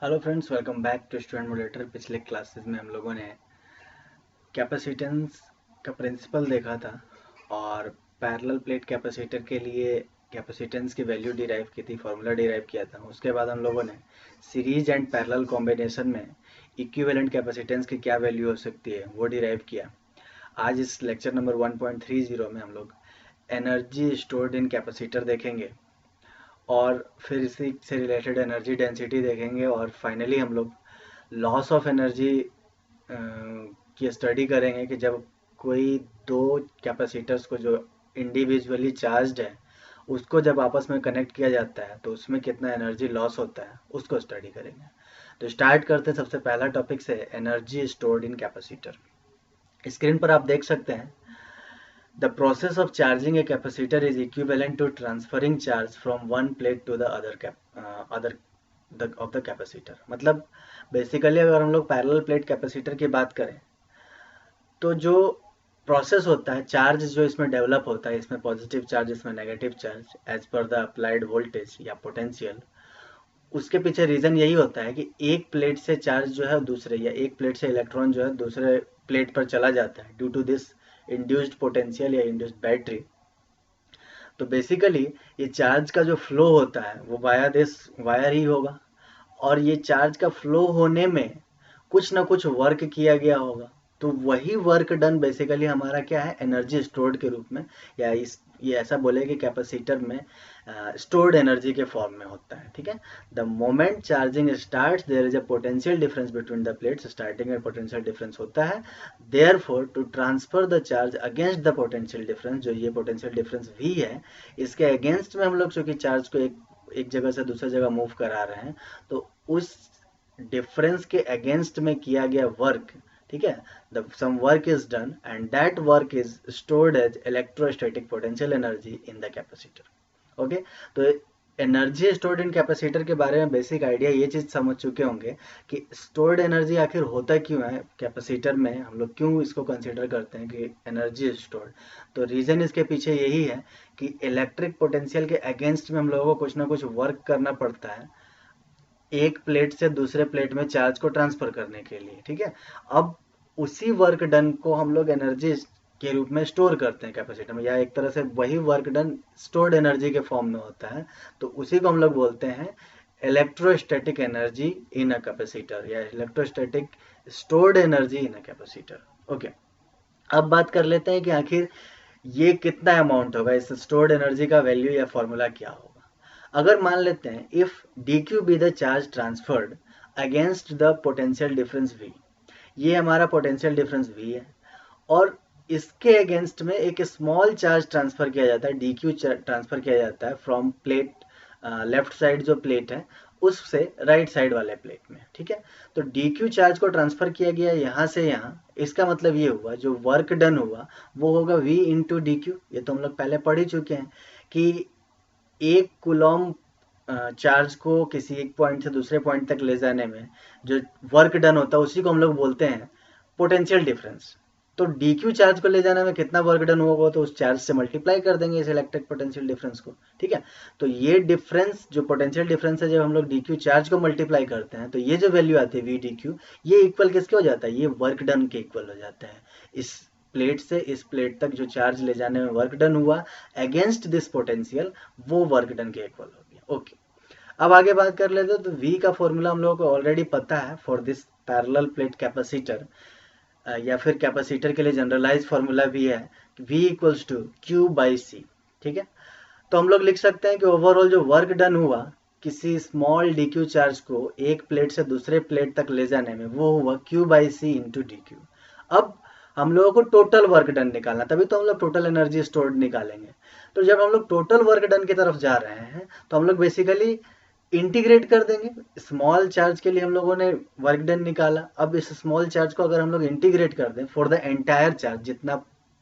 Hello friends, welcome back to student motivator. पिछले classes में हम लोगों ने कैपेसिटेंस का प्रिंसिपल देखा था और पैरेलल प्लेट कैपेसिटर के लिए कैपेसिटेंस की वैल्यू डिराइव की थी, फार्मूला डिराइव किया था। उसके बाद हम लोगों ने सीरीज एंड पैरेलल कॉम्बिनेशन में इक्विवेलेंट कैपेसिटेंस की क्या वैल्यू हो सकती है वो डिराइव किया। आज इस लेक्चर नंबर 1.30 में हम लोग एनर्जी स्टोर्ड इन कैपेसिटर देखेंगे और फिर इसी से रिलेटेड एनर्जी डेंसिटी देखेंगे और फाइनली हम लोग लॉस ऑफ एनर्जी की स्टडी करेंगे कि जब कोई दो कैपेसिटर्स को जो इंडिविजुअली चार्ज्ड है उसको जब आपस में कनेक्ट किया जाता है तो उसमें कितना एनर्जी लॉस होता है उसको स्टडी करेंगे। तो स्टार्ट करते हैं सबसे पहला टॉपिक से, energy stored in capacitor. Screen पर आप देख सकते हैं, the process of charging a capacitor is equivalent to transferring charge from one plate to the other of the capacitor. मतलब बेसिकली अगर हम लोग पैरेलल प्लेट कैपेसिटर की बात करें तो जो प्रोसेस होता है, चार्ज जो इसमें डेवलप होता है, इसमें पॉजिटिव चार्ज इसमें negative charge as per the applied voltage या पोटेंशियल, उसके पीछे रीजन यही होता है कि एक प्लेट से चार्ज जो है दूसरे, या एक प्लेट से इलेक्ट्रॉन जो है दूसरे प्लेट पर चला जाता है due to this induced potential या इंड्यूस्ड बैटरी। तो बेसिकली ये चार्ज का जो फ्लो होता है वो वाया दिस वायर ही होगा और ये चार्ज का फ्लो होने में कुछ ना कुछ वर्क किया गया होगा। तो वही वर्क डन बेसिकली हमारा क्या है, एनर्जी स्टोर्ड के रूप में, या इस ये ऐसा बोले कि कैपेसिटर में स्टोर्ड एनर्जी के फॉर्म में होता है। ठीक है, the moment charging starts there is a potential difference between the plates. Starting में पोटेंशियल डिफरेंस होता है, therefore to transfer the charge against the potential difference, जो ये पोटेंशियल डिफरेंस v है, इसके अगेंस्ट में हम लोग चूंकि चार्ज को एक जगह से दूसरी जगह मूव करा रहे हैं तो उस डिफरेंस के अगेंस्ट में किया गया वर्क, ठीक है, the sum work is done and that work is stored as electrostatic potential energy in the capacitor. Okay, तो एनर्जी स्टोर्ड इन कैपेसिटर के बारे में बेसिक आइडिया ये चीज समझ चुके होंगे कि स्टोर्ड एनर्जी आखिर होता क्यों है कैपेसिटर में, हम लोग क्यों इसको कंसीडर करते हैं कि एनर्जी स्टोर्ड। तो रीजन इसके पीछे यही है कि इलेक्ट्रिक पोटेंशियल के अगेंस्ट में हम लोगों को कुछ ना कुछ वर्क करना पड़ता है एक प्लेट से दूसरे प्लेट में चार्ज को ट्रांसफर करने के लिए। ठीक है, अब उसी वर्क डन को हम लोग एनर्जी के रूप में स्टोर करते हैं कैपेसिटर में, या एक तरह से वही वर्क डन स्टोर्ड एनर्जी के फॉर्म में होता है। तो उसी को हम लोग बोलते हैं electrostatic energy in a capacitor या electrostatic stored energy in a capacitor. Okay, अब बात कर लेते हैं कि आखिर ये कितना अमाउंट होगा, इस स्टोर्ड एनर्जी का वैल्यू या फॉर्मूला क्या होगा। अगर मान लेते हैं if D Q be the charge transferred against the potential difference v, ये हमारा पोटेंशियल डिफरेंस v है और इसके अगेंस्ट में एक स्मॉल चार्ज ट्रांसफर किया जाता है, डी क्यू ट्रांसफर किया जाता है फ्रॉम प्लेट लेफ्ट साइड जो प्लेट है उससे राइट साइड वाले प्लेट में। ठीक है, तो डी क्यू चार्ज को ट्रांसफर किया गया यहाँ से यहाँ, इसका मतलब ये हुआ जो वर्क डन हुआ वो होगा v इंटू डी क्यू। ये तो हम लोग पहले पढ़ ही चुके हैं कि एक कूलॉम चार्ज को किसी एक पॉइंट से दूसरे पॉइंट तक ले जाने में जो वर्क डन होता है उसी को हम लोग बोलते हैं पोटेंशियल डिफरेंस। तो डी क्यू चार्ज को ले जाने में कितना वर्क डन होगा तो उस चार्ज से मल्टीप्लाई कर देंगे इस इलेक्ट्रिक पोटेंशियल डिफरेंस को। ठीक है, तो ये डिफरेंस जो पोटेंशियल डिफरेंस है, जब हम लोग डी क्यू चार्ज को मल्टीप्लाई करते हैं तो ये जो वैल्यू आती है वी डी क्यू, ये इक्वल किसके हो जाता है, ये वर्क डन के इक्वल हो जाता है। इस प्लेट से इस प्लेट तक जो चार्ज ले जाने में वर्क डन हुआ अगेंस्ट दिस पोटेंशियल, वो वर्क डन के इक्वल हो गया। ओके, अब आगे बात कर लेते हैं। तो V का फॉर्मूला हम लोगों को ऑलरेडी पता है for this parallel plate capacitor, या फिर कैपेसिटर के लिए जनरलाइज फॉर्मूला भी है V equals to Q by C. ठीक है, तो हम लोग लिख सकते हैं कि ओवरऑल जो वर्क डन हुआ किसी स्मॉल डी क्यू चार्ज को एक प्लेट से दूसरे प्लेट तक ले जाने में, वो हुआ Q by C into D Q. अब हम लोगों को टोटल वर्क डन निकालना, तभी तो हम लोग टोटल एनर्जी स्टोर्ड निकालेंगे। तो जब हम लोग टोटल वर्क डन की तरफ जा रहे हैं तो हम लोग बेसिकली इंटीग्रेट कर देंगे। स्मॉल चार्ज के लिए हम लोगों ने वर्क डन निकाला, अब इस स्मॉल चार्ज को अगर हम लोग इंटीग्रेट कर दें फॉर द एंटायर चार्ज, जितना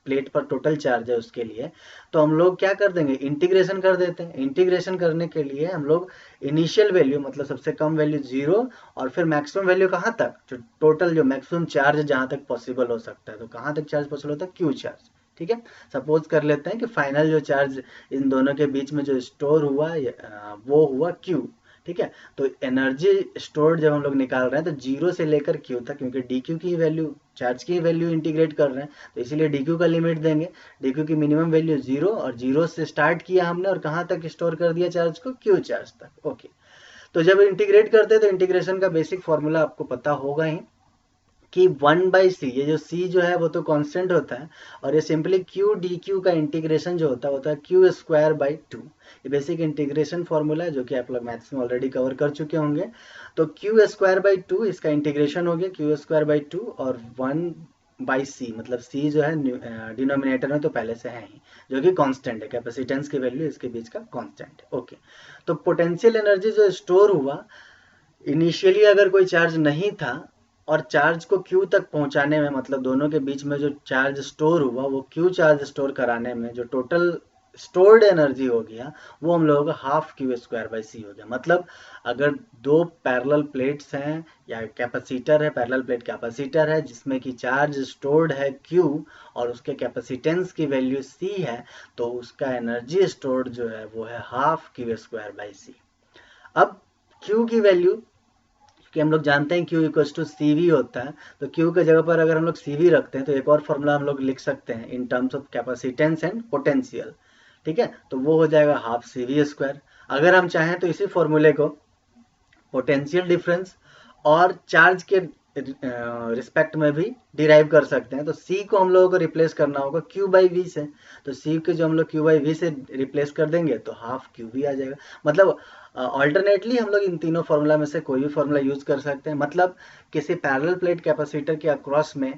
प्लेट पर टोटल चार्ज है उसके लिए, तो हम लोग क्या कर देंगे, इंटीग्रेशन कर देते हैं। इंटीग्रेशन करने के लिए हम लोग इनिशियल वैल्यू मतलब सबसे कम वैल्यू 0 और फिर मैक्सिमम वैल्यू कहाँ तक, जो टोटल जो मैक्सिमम चार्ज जहाँ तक पॉसिबल हो सकता है, तो कहाँ तक चार्ज पॉसिबल होता है, क्यू चार्ज। ठीक है, सपोज कर लेते हैं कि फाइनल जो चार्ज इन दोनों के बीच में जो स्टोर हुआ वो हुआ क्यू। ठीक है। तो एनर्जी स्टोर्ड जब हम लोग निकाल रहे हैं तो जीरो से लेकर क्यू तक, क्योंकि डी क्यू की वैल्यू, चार्ज की वैल्यू इंटीग्रेट कर रहे हैं, तो इसीलिए डी क्यू का लिमिट देंगे। डी क्यू की मिनिमम वैल्यू जीरो, और जीरो से स्टार्ट किया हमने और कहाँ तक स्टोर कर दिया चार्ज को, क्यू चार्ज तक। ओके, तो जब इंटीग्रेट करते हैं तो इंटीग्रेशन का बेसिक फॉर्मूला आपको पता होगा ही कि 1/c, ये जो c जो है वो तो कांस्टेंट होता है, और ये सिंपली q dq का इंटीग्रेशन जो होता है q स्क्वायर बाई 2। ये बेसिक इंटीग्रेशन फॉर्मूला है जो कि आप लोग मैथ्स में ऑलरेडी कवर कर चुके होंगे। तो q स्क्वायर बाई 2 इसका इंटीग्रेशन हो गया, q स्क्वायर बाई 2, और 1/c, मतलब c जो है डिनोमिनेटर में तो पहले से है ही, जो कि कांस्टेंट है, कैपेसिटेंस की वैल्यू इसके बीच का कांस्टेंट है। ओके, तो पोटेंशियल एनर्जी जो स्टोर हुआ, इनिशियली अगर कोई चार्ज नहीं था और चार्ज को क्यू तक पहुंचाने में, मतलब दोनों के बीच में जो चार्ज स्टोर हुआ वो क्यू चार्ज स्टोर कराने में जो टोटल स्टोर्ड एनर्जी हो गया, वो हम लोगों का हाफ क्यू स्क्वायर बाई सी हो गया। मतलब अगर दो पैरेलल प्लेट्स हैं या कैपेसिटर है, पैरेलल प्लेट कैपेसिटर है जिसमें कि चार्ज स्टोर्ड है क्यू और उसके कैपेसिटेंस की वैल्यू सी है, तो उसका एनर्जी स्टोर्ड जो है वो है हाफ क्यू स्क्वायर बाई सी। अब क्यू की वैल्यू, कि हम लोग जानते हैं Q equals to C V होता है, तो Q के जगह पर अगर हम लोग सी वी रखते हैं तो एक और फॉर्मूला हम लोग लिख सकते हैं in terms of capacitance and potential. ठीक है, तो वो हो जाएगा हाफ सी वी स्क्वायर। अगर हम चाहें तो इसी फॉर्मूले को पोटेंशियल डिफरेंस और चार्ज के रिस्पेक्ट में भी डिराइव कर सकते हैं। तो C को हम लोगों को रिप्लेस करना होगा Q बाई वी से, तो C के जो हम लोग Q बाई वी से रिप्लेस कर देंगे तो हाफ क्यू वी आ जाएगा। मतलब ऑल्टरनेटली हम लोग इन तीनों फार्मूला में से कोई भी फार्मूला यूज कर सकते हैं। मतलब किसी पैरेलल प्लेट कैपेसिटर के अक्रॉस में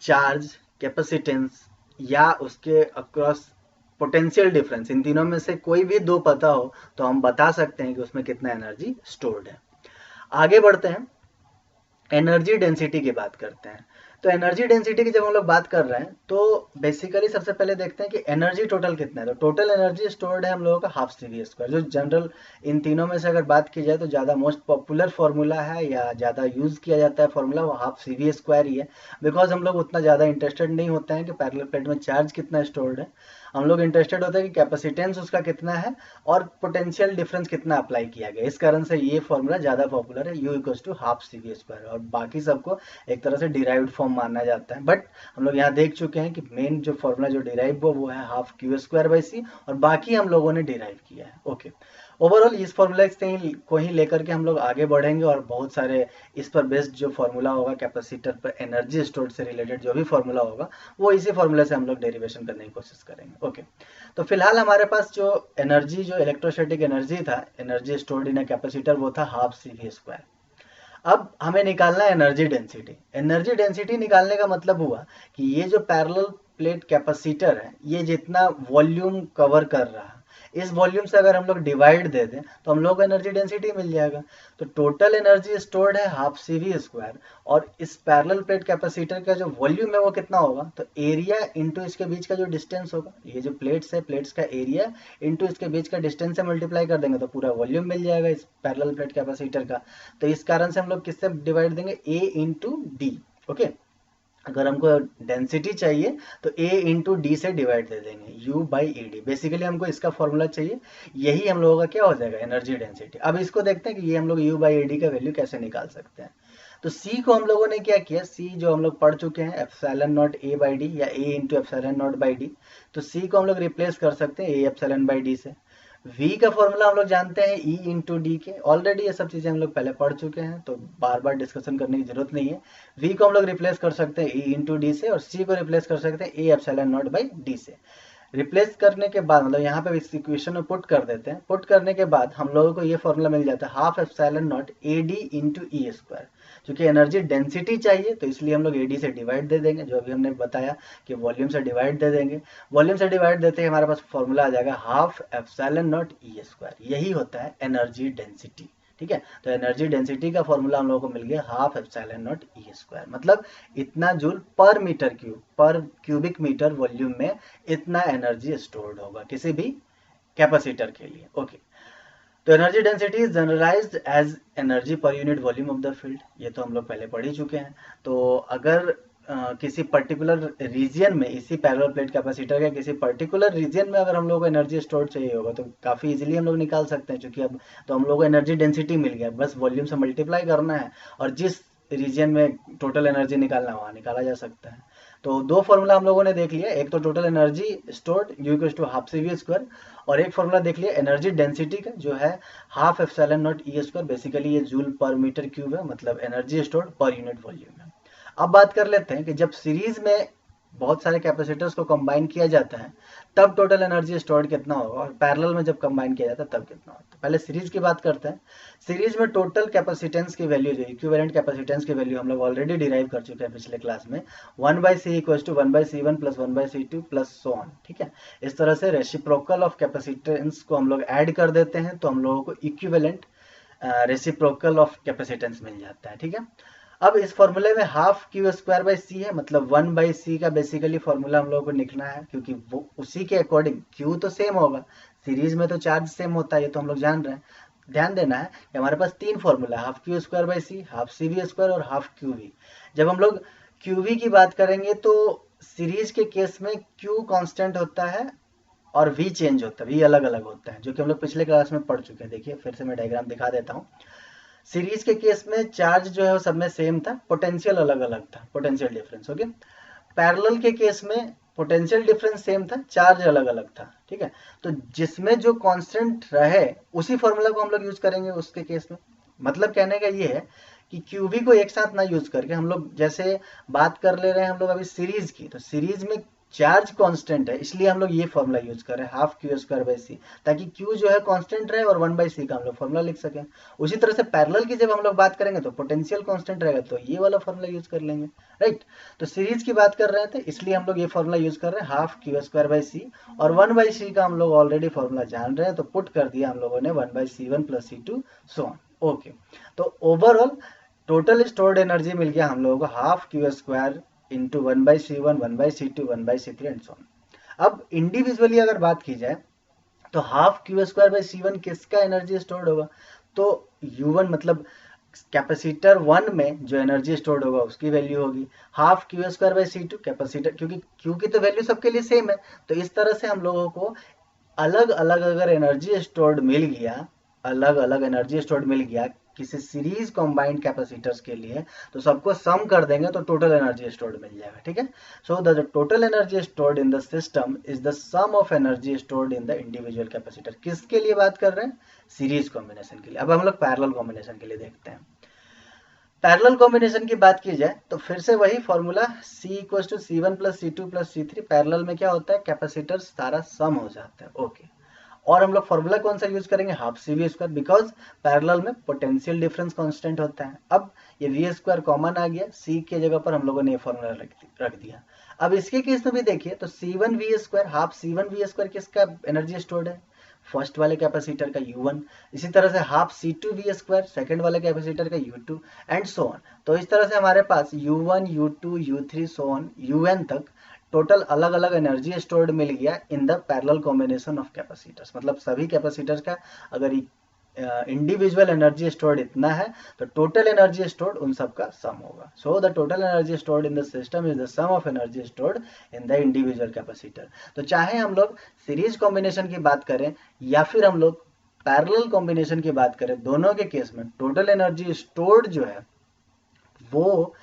चार्ज, कैपेसिटेंस या उसके अक्रॉस पोटेंशियल डिफरेंस, इन तीनों में से कोई भी दो पता हो तो हम बता सकते हैं कि उसमें कितना एनर्जी स्टोर्ड है। आगे बढ़ते हैं, एनर्जी डेंसिटी की बात करते हैं। तो एनर्जी डेंसिटी की जब हम लोग बात कर रहे हैं तो बेसिकली सबसे पहले देखते हैं कि एनर्जी टोटल कितना है। तो टोटल एनर्जी स्टोर्ड है हम लोगों का हाफ सी वी स्क्वायर, जो जनरल इन तीनों में से अगर बात की जाए तो ज़्यादा मोस्ट पॉपुलर फॉर्मूला है या ज़्यादा यूज़ किया जाता है फॉर्मूला, वो हाफ सी वी स्क्वायर ही है। बिकॉज हम लोग उतना ज़्यादा इंटरेस्टेड नहीं होते हैं कि पैरेलल प्लेट में चार्ज कितना स्टोर्ड है, हम लोग इंटरेस्टेड होते हैं कि कैपेसिटेंस उसका कितना है और पोटेंशियल डिफरेंस कितना अप्लाई किया गया। इस कारण से ये फॉर्मूला ज़्यादा पॉपुलर है, U equals to half C V square, और बाकी सबको एक तरह से डिराइव्ड फॉर्म माना जाता है। बट हम लोग यहाँ देख चुके हैं कि मेन जो फॉर्मूला जो डिराइव हुआ वो है हाफ क्यू स्क्वायर बाई सी, और बाकी हम लोगों ने डिराइव किया है। ओके, ओवरऑल इस फॉर्मूला को ही लेकर के हम लोग आगे बढ़ेंगे और बहुत सारे इस पर बेस्ड जो फॉर्मूला होगा, कैपेसिटर पर एनर्जी स्टोर्ड से रिलेटेड जो भी फॉर्मूला होगा वो इसी फॉर्मूला से हम लोग डेरिवेशन करने की कोशिश करेंगे। ओके, तो फिलहाल हमारे पास जो एनर्जी, जो इलेक्ट्रोस्टैटिक एनर्जी था, energy stored in a capacitor, वो था हाफ सी वी स्क्वायर। अब हमें निकालना है एनर्जी डेंसिटी। एनर्जी डेंसिटी निकालने का मतलब हुआ कि ये जो पैरेलल प्लेट कैपेसिटर है ये जितना वॉल्यूम कवर कर रहा है, इस वॉल्यूम से अगर हम लोग डिवाइड दे दें तो हम लोग को एनर्जी डेंसिटी मिल जाएगा। तो टोटल एनर्जी स्टोर्ड है हाफ सी वी स्क्वायर, और इस पैरेलल प्लेट कैपेसिटर का जो वॉल्यूम है वो कितना होगा, तो एरिया इंटू इसके बीच का जो डिस्टेंस होगा, ये जो प्लेट्स है, प्लेट्स का एरिया इंटू इसके बीच का डिस्टेंस से मल्टीप्लाई कर देंगे तो पूरा वॉल्यूम मिल जाएगा इस पैरेलल प्लेट कैपेसिटर का। तो इस कारण से हम लोग किससे डिवाइड देंगे, ए इंटू डी। ओके, अगर हमको डेंसिटी चाहिए तो A इंटू डी से डिवाइड दे देंगे, U by A D. Basically हमको इसका फॉर्मूला चाहिए, यही हम लोगों का क्या हो जाएगा, एनर्जी डेंसिटी। अब इसको देखते हैं कि ये हम लोग U बाई ए डी का वैल्यू कैसे निकाल सकते हैं। तो C को हम लोगों ने क्या किया, C जो हम लोग पढ़ चुके हैं epsilon not A by D या A into epsilon not by D, तो C को हम लोग रिप्लेस कर सकते हैं A एप्सिलॉन बाई डी से। V का फॉर्मूला हम लोग जानते हैं E इंटू डी के, ऑलरेडी ये सब चीज़ें हम लोग पहले पढ़ चुके हैं तो बार बार डिस्कशन करने की जरूरत नहीं है। V को हम लोग रिप्लेस कर सकते हैं E इंटू डी से, और C को रिप्लेस कर सकते हैं A epsilon not by D से। रिप्लेस करने के बाद मतलब यहाँ पे इस इक्वेशन में पुट कर देते हैं, पुट करने के बाद हम लोगों को ये फॉर्मूला मिल जाता है half epsilon not A D into E square. क्योंकि एनर्जी डेंसिटी चाहिए तो इसलिए हम लोग ए डी से डिवाइड दे देंगे, जो अभी हमने बताया कि वॉल्यूम से डिवाइड दे देंगे। वॉल्यूम से डिवाइड देते ही हमारे पास फॉर्मूला आ जाएगा half epsilon not E square, यही होता है एनर्जी डेंसिटी। ठीक है, तो एनर्जी डेंसिटी का फॉर्मूला हम लोगों को मिल गया half epsilon not E square, मतलब इतना जूल पर मीटर क्यूब, पर क्यूबिक मीटर वॉल्यूम में इतना एनर्जी स्टोर्ड होगा किसी भी कैपेसिटर के लिए। ओके, तो energy density is generalized as energy per unit volume of the field, ये तो हम लोग पहले पढ़ ही चुके हैं। तो अगर किसी पर्टिकुलर रीजन में, इसी पैरेलल प्लेट कैपेसिटर के किसी पर्टिकुलर रीजन में अगर हम लोग को एनर्जी स्टोर चाहिए होगा तो काफ़ी इजीली हम लोग निकाल सकते हैं, क्योंकि अब तो हम लोग को एनर्जी डेंसिटी मिल गया, बस वॉल्यूम से मल्टीप्लाई करना है और जिस रीजन में टोटल एनर्जी निकालना है वहाँ निकाला जा सकता है। तो दो फॉर्मूला हम लोगों ने देख लिया, एक तो total energy stored U equals to half C V square, और एक फॉर्मूला देख लिया एनर्जी डेंसिटी का जो है half epsilon not E square, basically ये जूल पर मीटर क्यूब है, मतलब एनर्जी स्टोर्ड पर यूनिट वॉल्यूम है। अब बात कर लेते हैं कि जब सीरीज में बहुत सारे कैपेसिटर्स को कंबाइन किया जाता है तब टोटल एनर्जी स्टोर्ड कितना होगा, और पैरेलल में जब कंबाइन किया जाता है तब कितना होगा। तो पहले सीरीज की बात करते हैं। सीरीज में टोटल कैपेसिटेंस की वैल्यू जो इक्विवेलेंट कैपेसिटेंस की वैल्यू हम लोग ऑलरेडी डिराइव कर चुके हैं पिछले क्लास में, 1/c equals to 1/c1 plus 1/c2 plus so on. ठीक है, इस तरह से रेसिप्रोकल ऑफ कैपेसिटेंस को हम लोग ऐड कर देते हैं तो हम लोगों को इक्विवेलेंट रेसिप्रोकल ऑफ कैपेसिटेंस मिल जाता है। ठीक है, अब इस फॉर्मूले में हाफ क्यू स्क्वायर बाई सी है, मतलब 1/c का बेसिकली फॉर्मूला हम लोगों को निकलना है, क्योंकि वो उसी के अकॉर्डिंग क्यू तो सेम होगा, सीरीज में तो चार्ज सेम होता है, ये तो हम लोग जान रहे हैं। ध्यान देना है कि हमारे पास तीन formula, half Q square by C, half C V square और हाफ क्यू वी। जब हम लोग क्यू वी की बात करेंगे तो सीरीज के केस में क्यू कांस्टेंट होता है और वी चेंज होता है, वी अलग अलग होता है, जो कि हम लोग पिछले क्लास में पढ़ चुके हैं। देखिए फिर से मैं डायग्राम दिखा देता हूँ। सीरीज के केस में चार्ज जो है वो सब में सेम था, पोटेंशियल अलग अलग था, पोटेंशियल डिफरेंस। ओके, पैरेलल के केस में पोटेंशियल डिफरेंस सेम था, चार्ज अलग अलग था। ठीक है, तो जिसमें जो कांस्टेंट रहे उसी फॉर्मूला को हम लोग यूज करेंगे उसके केस में। मतलब कहने का ये है कि क्यूबी को एक साथ ना यूज करके हम लोग जैसे बात कर ले रहे हैं हम लोग अभी सीरीज की, तो सीरीज में चार्ज कांस्टेंट है, इसलिए हम लोग ये फॉर्मूला यूज कर रहे हैं हाफ क्यू स्क्वायर बाई सी, ताकि क्यू जो है कांस्टेंट रहे और 1/c का हम लोग फॉर्मूला लिख सकें। उसी तरह से पैरेलल की जब हम लोग बात करेंगे तो पोटेंशियल कांस्टेंट रहेगा, तो ये वाला फॉर्मूला यूज कर लेंगे। राइट, तो सीरीज की बात कर रहे थे इसलिए हम लोग ये फॉर्मूला यूज कर रहे हैं हाफ क्यू स्क्वायर बाई सी, और 1/c का हम लोग ऑलरेडी फॉर्मूला जान रहे हैं तो पुट कर दिया हम लोगों ने 1/c1 plus c2 so on. Okay, तो ओवरऑल टोटल स्टोर्ड एनर्जी मिल गया हम लोगों को half Q square into 1/c1 1/c2 1/c3 and so on. अब इंडिविजुअली अगर बात की जाए तो half Q square by C one किसका एनर्जी स्टोर्ड होगा, तो U1 मतलब कैपेसिटर 1 में जो एनर्जी स्टोर्ड होगा उसकी वैल्यू होगी half Q square by C two capacitor, क्योंकि क्यू की तो वैल्यू सबके लिए सेम है, तो इस तरह से हम लोगों को अलग अलग अगर एनर्जी स्टोर्ड मिल गया, अलग अलग एनर्जी स्टोर्ड मिल गया किसी सीरीज कॉम्बाइंड कैपेसिटर्स के लिए, तो सबको सम कर देंगे तो टोटल एनर्जी स्टोर्ड मिल जाएगा। ठीक है, so the total energy stored in the system is the sum of energy stored in the individual capacitor. किसके लिए बात कर रहे हैं, सीरीज कॉम्बिनेशन के लिए। अब हम लोग पैरेलल कॉम्बिनेशन के लिए देखते हैं। पैरेलल कॉम्बिनेशन की बात की जाए तो फिर से वही formula C equals to C1 plus C2 plus C3। Parallel में क्या होता है, कैपेसिटर सारा सम हो जाता है। ओके, और हम लोग फॉर्मूला कौन सा यूज करेंगे, half C V square, because parallel में पोटेंशियल डिफरेंस कांस्टेंट होता है। अब ये वी स्क्वायर कॉमन आ गया, सी के जगह पर हम लोगों ने ये फॉर्मूला रख दिया। अब इसके केस में भी देखिए तो C1 V square, half C1 V square किसका एनर्जी स्टोर्ड है, फर्स्ट वाले कैपेसिटर का U1। इसी तरह से half C2 V square second वाले कैपेसिटर का U2 एंड सो ऑन। तो इस तरह से हमारे पास U1 U2 U3 so on UN तक टोटल अलग अलग एनर्जी स्टोर्ड मिल गया in the parallel combination of capacitors. मतलब सभी कैपेसिटर्स का अगर इंडिविजुअल एनर्जी स्टोर्ड इतना है तो टोटल एनर्जी स्टोर्ड उन सब का सम होगा। So the total energy stored in the system is the sum of energy stored in the individual capacitor. तो चाहे हम लोग सीरीज कॉम्बिनेशन की बात करें या फिर हम लोग पैरेलल कॉम्बिनेशन की बात करें, दोनों के केस में टोटल एनर्जी स्टोर्ड जो है वो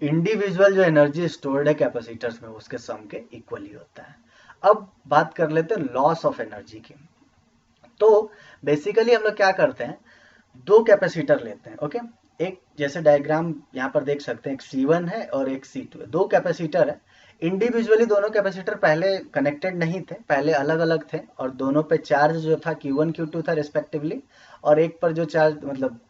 इंडिविजुअल जो एनर्जी स्टोर्ड है कैपेसिटर्स में उसके सम के इक्वली होता है। अब बात कर लेते हैं लॉस ऑफ एनर्जी की। तो बेसिकली हम लोग क्या करते हैं, दो कैपेसिटर लेते हैं। ओके, एक जैसे डायग्राम यहाँ पर देख सकते हैं, एक C1 है और एक C2 है, दो कैपेसिटर है। इंडिविजुअली दोनों कैपेसिटर पहले कनेक्टेड नहीं थे, पहले अलग अलग थे और दोनों पे चार्ज जो था Q1 Q2 था रिस्पेक्टिवली, और एक पर जो चार्ज मतलब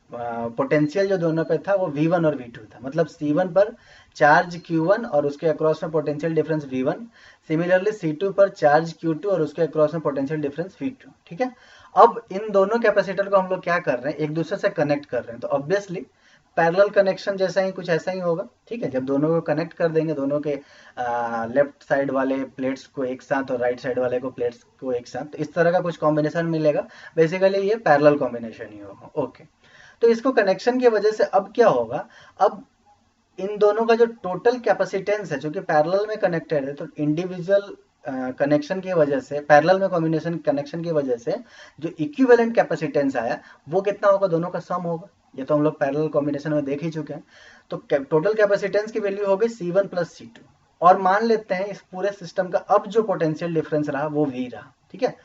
पोटेंशियल जो दोनों पे था वो V1 और V2 था। मतलब C1 पर चार्ज Q1 और उसके अक्रॉस में potential difference V1, similarly C2 पर चार्ज Q2 और उसके अक्रॉस में पोटेंशियल डिफरेंस V2। ठीक है, अब इन दोनों कैपेसिटर को हम लोग क्या कर रहे हैं, एक दूसरे से कनेक्ट कर रहे हैं, तो ऑब्वियसली पैरेलल कनेक्शन जैसा ही कुछ ऐसा ही होगा। ठीक है, जब दोनों को कनेक्ट कर देंगे, दोनों के लेफ्ट साइड वाले प्लेट्स को एक साथ और राइट साइड वाले को प्लेट्स को एक साथ, तो इस तरह का कुछ कॉम्बिनेशन मिलेगा। बेसिकली ये पैरेलल कॉम्बिनेशन ही होगा। ओके, तो इसको कनेक्शन की वजह से अब क्या होगा, अब इन दोनों का जो टोटल कैपेसिटेंस है, जो कि पैरेलल में कनेक्टेड है, तो इंडिविजुअल कनेक्शन की वजह से, पैरेलल में कॉम्बिनेशन कनेक्शन की वजह से जो इक्विवेलेंट कैपेसिटेंस आया वो कितना होगा, दोनों का सम होगा। ये तो हम लोग पैरेलल कॉम्बिनेशन में देख ही चुके हैं। तो टोटल कैपेसिटेंस की वैल्यू हो गई C1 प्लस C2, और मान लेते हैं इस पूरे सिस्टम का अब जो पोटेंशियल डिफरेंस रहा वो V रहा, ठीक है।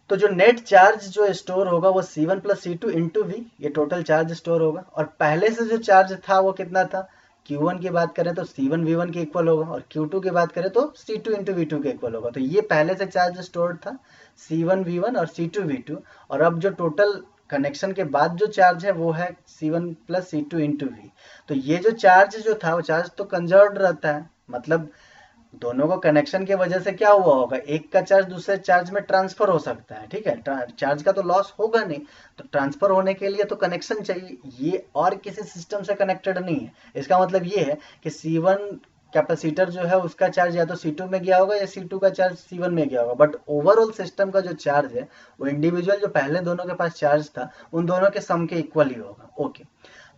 तो जो नेट चार्ज जो स्टोर होगा वो C1 plus C2 into V, ये टोटल चार्ज स्टोर होगा। और पहले से जो चार्ज था वो कितना था, Q1 की बात करें तो C1 V1 के इक्वल होगा, और Q2 की बात करें तो C2 इंटू V2 के इक्वल होगा। तो ये पहले से चार्ज स्टोर था C1 V1 और C2 V2, और अब जो टोटल कनेक्शन के बाद जो चार्ज है वो है C1 plus C2 into we. तो ये जो चार्ज जो था वो चार्ज तो कंजर्व्ड रहता है, मतलब दोनों को कनेक्शन की वजह से क्या हुआ होगा, एक का चार्ज दूसरे चार्ज में ट्रांसफर हो सकता है, ठीक है। चार्ज का तो लॉस होगा नहीं, तो ट्रांसफर होने के लिए तो कनेक्शन चाहिए। ये और किसी सिस्टम से कनेक्टेड नहीं है। इसका मतलब ये है कि C1 कैपेसिटर जो है उसका चार्ज या तो C2 में गया होगा या C2 का चार्ज C1 में गया होगा, बट ओवरऑल सिस्टम का जो चार्ज है वो इंडिविजुअल जो पहले दोनों के पास चार्ज था उन दोनों के सम के इक्वल ही होगा। ओके,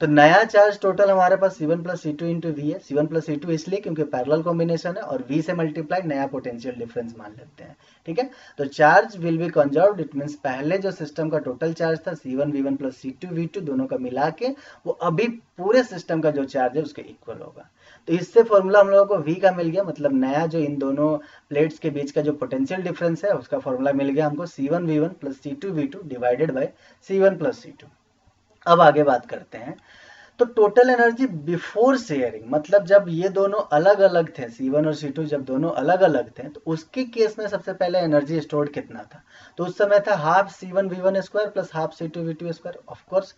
तो नया चार्ज टोटल हमारे पास C1 plus C2 into we है। C1 प्लस C2 इसलिए क्योंकि पैरेलल कॉम्बिनेशन है, और V से मल्टीप्लाई नया पोटेंशियल डिफरेंस मान लेते हैं, ठीक है। तो charge will be conserved, it means पहले जो सिस्टम का टोटल चार्ज था C1 V1 plus C2 V2 दोनों का मिला के वो अभी पूरे सिस्टम का जो चार्ज है उसके इक्वल होगा। तो इससे फॉर्मूला हम लोगों को V का मिल गया, मतलब नया जो इन दोनों प्लेट्स के बीच का जो पोटेंशियल डिफरेंस है उसका फॉर्मूला मिल गया हमको C1 V1 plus C2 V2 divided by C1 plus C2। अब आगे बात करते हैं। तो टोटल एनर्जी बिफोर शेयरिंग, मतलब जब ये दोनों अलग अलग थे, C1 और C2 जब दोनों अलग अलग थे, तो उसके केस में सबसे पहले एनर्जी स्टोर्ड कितना था, तो उस समय था half C1 V1 square plus half C2 V2 square. Of course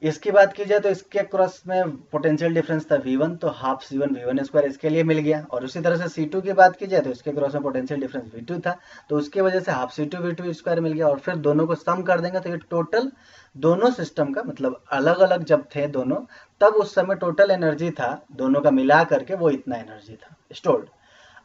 इसकी बात की जाए तो इसके क्रॉस में पोटेंशियल डिफरेंस था V1, तो हाफ C1 V1 स्क्वायर इसके लिए मिल गया। और उसी तरह से C2 की बात की जाए तो इसके क्रॉस में पोटेंशियल डिफरेंस V2 था, तो उसकी वजह से हाफ C2 V2 स्क्वायर मिल गया। और फिर दोनों को सम कर देंगे तो ये टोटल दोनों सिस्टम का, मतलब अलग अलग जब थे दोनों, तब उस समय टोटल एनर्जी था दोनों का मिला करके वो इतना एनर्जी था स्टोर्ड।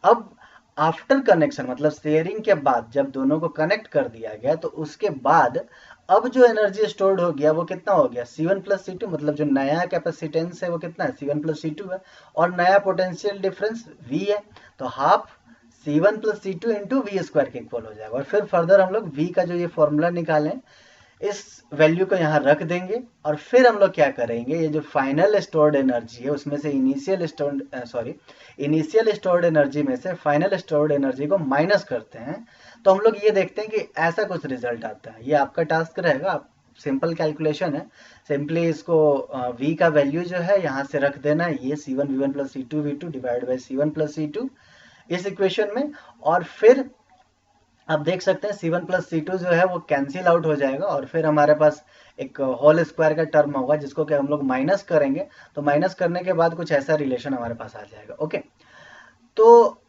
अब आफ्टर कनेक्शन, मतलब शेयरिंग के बाद जब दोनों को कनेक्ट कर दिया गया, तो उसके बाद अब जो एनर्जी स्टोर्ड हो गया वो कितना हो गया, C1 प्लस C2, मतलब जो नया कैपेसिटेंस है वो कितना है, C1 प्लस C2 है, और नया पोटेंशियल डिफरेंस V है, तो half C1 plus C2 into V square के इक्वल हो जाएगा। और फिर फर्दर हम लोग V का जो ये फॉर्मूला निकालें, इस वैल्यू को यहाँ रख देंगे, और फिर हम लोग क्या करेंगे, ये जो फाइनल स्टोर्ड एनर्जी है उसमें से इनिशियल स्टोर्ड एनर्जी में से फाइनल स्टोर्ड एनर्जी को माइनस करते हैं, तो हम लोग ये देखते हैं कि ऐसा कुछ रिजल्ट आता है। ये आपका टास्क रहेगा, आप सिंपल कैलकुलेशन है, सिंपली इसको V का वैल्यू जो है यहाँ से रख देना है, ये C1 V1 plus C2 V2 divide by C1 plus C2 इस इक्वेशन में। और फिर आप देख सकते हैं C1 प्लस C2 जो है वो कैंसिल आउट हो जाएगा, और फिर हमारे पास एक होल स्क्वायर का टर्म होगा जिसको कि हम लोग माइनस करेंगे, तो माइनस करने के बाद कुछ ऐसा रिलेशन हमारे पास आ जाएगा। ओके, तो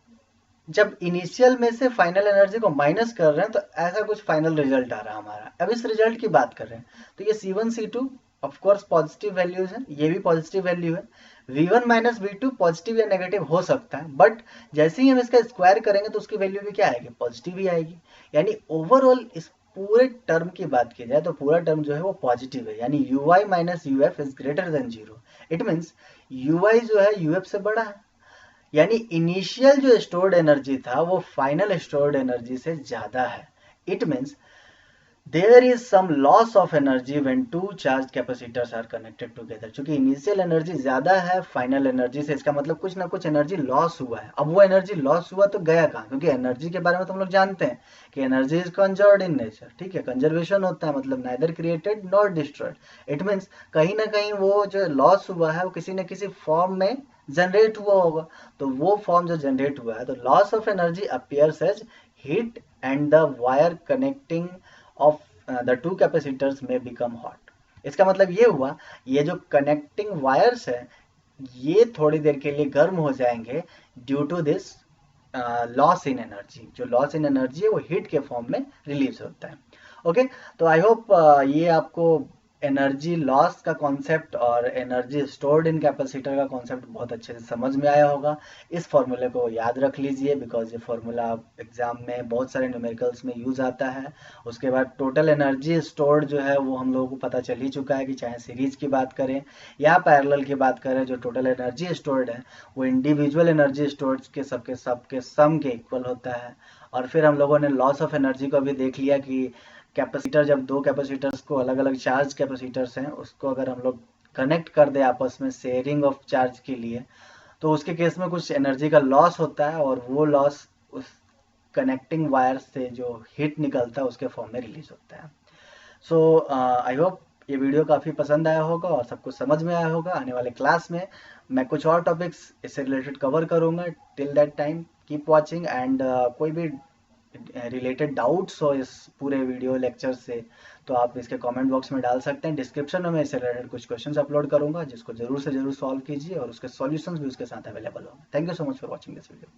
जब इनिशियल में से फाइनल एनर्जी को माइनस कर रहे हैं तो ऐसा कुछ फाइनल रिजल्ट आ रहा है हमारा। अब इस रिजल्ट की बात कर रहे हैं, तो ये C1 C2 of course positive values है, ये भी पॉजिटिव वैल्यू है। V1 माइनस V2 पॉजिटिव या नेगेटिव हो सकता है, बट जैसे ही हम इसका स्क्वायर करेंगे तो उसकी वैल्यू भी क्या आएगी, पॉजिटिव ही आएगी। यानी ओवरऑल इस पूरे टर्म की बात की जाए तो पूरा टर्म जो है वो पॉजिटिव है, यानी UI minus UF is greater than 0। It means UI जो है UF से बड़ा है, यानी इनिशियल जो स्टोर्ड एनर्जी था वो फाइनल स्टोर्ड एनर्जी से ज्यादा है। It means there is some loss of energy when two charge capacitors are connected together. क्योंकि इनिशियल एनर्जी ज्यादा है फाइनल एनर्जी से, इसका मतलब कुछ ना कुछ एनर्जी लॉस हुआ है। अब वो एनर्जी लॉस हुआ तो गया कहाँ, क्योंकि एनर्जी के बारे में तो हम लोग जानते हैं कि energy is conserved in nature, ठीक है, कंजर्वेशन होता है, मतलब neither created not destroyed. It means कहीं ना कहीं वो जो लॉस हुआ है वो किसी न किसी फॉर्म में जनरेट हुआ होगा, तो वो फॉर्म जो जनरेट हुआ है, तो loss of energy appears as heat and the wire connecting of the two capacitors में बिकम हॉट। इसका मतलब ये हुआ, ये जो कनेक्टिंग वायर्स है ये थोड़ी देर के लिए गर्म हो जाएंगे due to this loss in energy. जो लॉस इन एनर्जी है वो हीट के फॉर्म में रिलीज होता है। ओके, तो आई होप ये आपको एनर्जी लॉस का कॉन्सेप्ट और एनर्जी स्टोर्ड इन कैपेसिटर का कॉन्सेप्ट बहुत अच्छे से समझ में आया होगा। इस फॉर्मूले को याद रख लीजिए, बिकॉज ये फॉर्मूला एग्जाम में बहुत सारे न्यूमेरिकल्स में यूज आता है। उसके बाद टोटल एनर्जी स्टोर्ड जो है वो हम लोगों को पता चल ही चुका है कि चाहे सीरीज की बात करें या पैरेलल की बात करें, जो टोटल एनर्जी स्टोर्ड है वो इंडिविजुअल एनर्जी स्टोर्ड के सबके सम के इक्वल होता है। और फिर हम लोगों ने लॉस ऑफ एनर्जी को भी देख लिया कि कैपेसिटर, जब दो कैपेसिटर्स को अलग अलग चार्ज कैपेसिटर्स हैं उसको अगर हम लोग कनेक्ट कर दे आपस में शेयरिंग ऑफ चार्ज के लिए, तो उसके केस में कुछ एनर्जी का लॉस होता है, और वो लॉस उस कनेक्टिंग वायर से जो हीट निकलता है उसके फॉर्म में रिलीज होता है। सो आई होप ये वीडियो काफ़ी पसंद आया होगा और सब कुछ समझ में आया होगा। आने वाले क्लास में मैं कुछ और टॉपिक्स इससे रिलेटेड कवर करूँगा। Till that time keep watching, and कोई भी रिलेटेड डाउट्स हो इस पूरे वीडियो लेक्चर से तो आप इसके कमेंट बॉक्स में डाल सकते हैं। डिस्क्रिप्शन में मैं इससे रिलेटेड कुछ क्वेश्चंस अपलोड करूंगा जिसको जरूर से जरूर सॉल्व कीजिए, और उसके सॉल्यूशंस भी उसके साथ अवेलेबल होंगे। Thank you so much for watching this video.